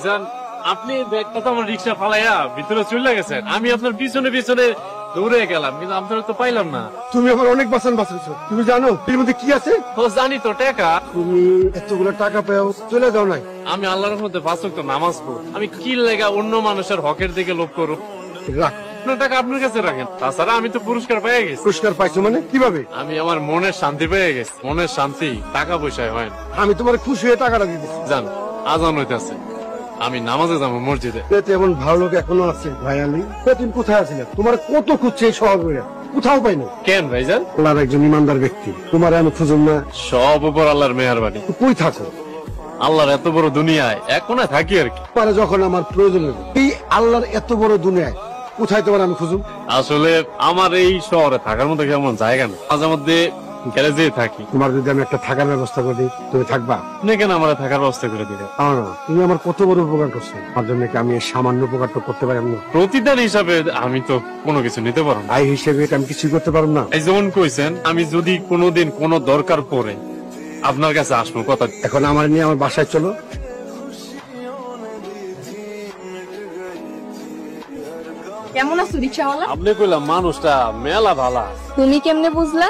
জান আপনি ব্যাগটা তো আমার রিক্সা ফালাইয়া ভিতরে চলে গেছেন, আমি আপনার পিছনে পিছনে দৌড়ে গেলাম কিন্তু আপনারা তো পাইলাম না। তুমি আমার অনেক বাঁচান বাঁচাইছো। তুমি জানো এর মধ্যে কি আছে? ও জানি তো টাকা। তুমি এতগুলো টাকা পেও চলে যাও নাই। আমি আল্লাহর মধ্যে 5 ওয়াক্ত নামাজ পড়ি, আমি কি লেগা অন্য মানুষের হকের দিকে লোভ করব? রাখ, আপনার টাকা আপনার কাছে রাখেন। তাছাড়া আমি তো পুরস্কার পেয়ে গেছি। পুরস্কার পাইছো মানে কিভাবে? আমি আমার মনের শান্তি পেয়ে গেছি। মনের শান্তি টাকা পয়সায় হয় না। আমি তোমার খুশি হয়ে টাকাটা দিয়ে দিচ্ছি। জান আজান হইতেছে, আমি নামাজে যাবো মসজিদে। এতে এমন ভালো লোক এখনো আছে ভাই আলী। তুমি কোথায় আছিলে? তোমার কত খুঁজছে এই শহর ঘুরে, কোথাও পাইনি। কেন ভাইজান? আল্লাহর একজন ইমানদার ব্যক্তি, তোমার আমি খুঁজুম না। সব উপর আল্লাহর মেহেরবানি। তো কই থাকো? আল্লাহর এত বড় দুনিয়ায় এক কোনায় থাকি আর কি। পারে যখন আমার প্রয়োজন হবে। এই আল্লাহর এত বড় দুনিয়ায় কোথায় তোমার আমি খুঁজুম? আসলে আমার এই শহরে থাকার মতো কেমন জায়গা না, মাঝে মধ্যে গ্যারেজে থাকি। তোমার যদি আমি একটা থাকার ব্যবস্থা করে দিই তুমি থাকবা? আপনি কেন আমার থাকার ব্যবস্থা করে দিলেন? তুমি আমার কত বড় উপকার করছো, তার জন্য কি আমি এই সামান্য উপকারটা করতে পারি না? প্রতিদান হিসাবে আমি তো কোনো কিছু নিতে পারবো না। ভাই হিসেবে এটা আমি কিছুই করতে পারবো না। এই যেমন কইছেন, আমি যদি কোনোদিন কোনো দরকার পড়ে আপনার কাছে আসবো কথা। এখন আমার নিয়ে আমার বাসায় চলো। কেমন আছো রিক্সাওয়ালা? আপনি কইলাম মানুষটা মেলা ভালা। তুমি কেমনে বুঝলা?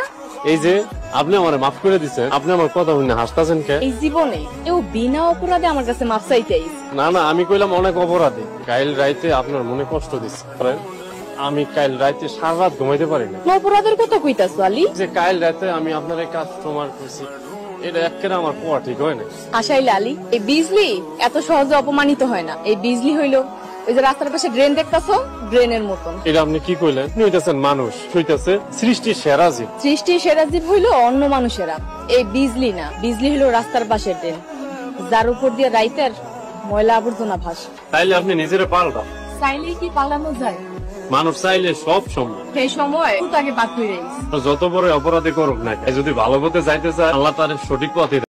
এই যে আপনি আমার মাফ করে দিচ্ছেন, আপনি আমার কথা শুনে হাসতেছেন কে? এই জীবনে কেউ বিনা অপরাধে আমার কাছে মাপ চাইতে আইছে। না না, আমি কইলাম অনেক অপরাধী। কাইল রাইতে আপনার মনে কষ্ট দিচ্ছে, আমি কাইল রাইতে সারা রাত ঘুমাইতে পারি না। অপরাধের কথা কইতাছো আলী? যে কাইল রাতে আমি আপনার এই কাস্টমার করছি, এটা একেবারে আমার পোয়া ঠিক হয় না। আশাইলে আলী, এই বিজলি এত সহজে অপমানিত হয় না। এই বিজলি হইলো ওই যে রাস্তার পাশে ড্রেন দেখতাছো, ড্রেনের মতন। এটা আপনি কি কইলেন? আপনি হইতেছেন মানুষ, হইতেছে সৃষ্টির সেরা জীব। সৃষ্টির সেরা জীব হইলো অন্য মানুষেরা, এই বিজলি না। বিজলি হইলো রাস্তার পাশের ড্রেন, যার উপর দিয়ে রাইতের ময়লা আবর্জনা ভাসে। তাইলে আপনি নিজেরা পাল্টা। চাইলে কি পালানো যায়? মানুষ চাইলে সব সম্ভব। সেই সময় তাকে বাদ হয়ে যত বড় অপরাধী করুক না, যদি ভালো পথে যাইতে চায় আল্লাহ তার সঠিক পথে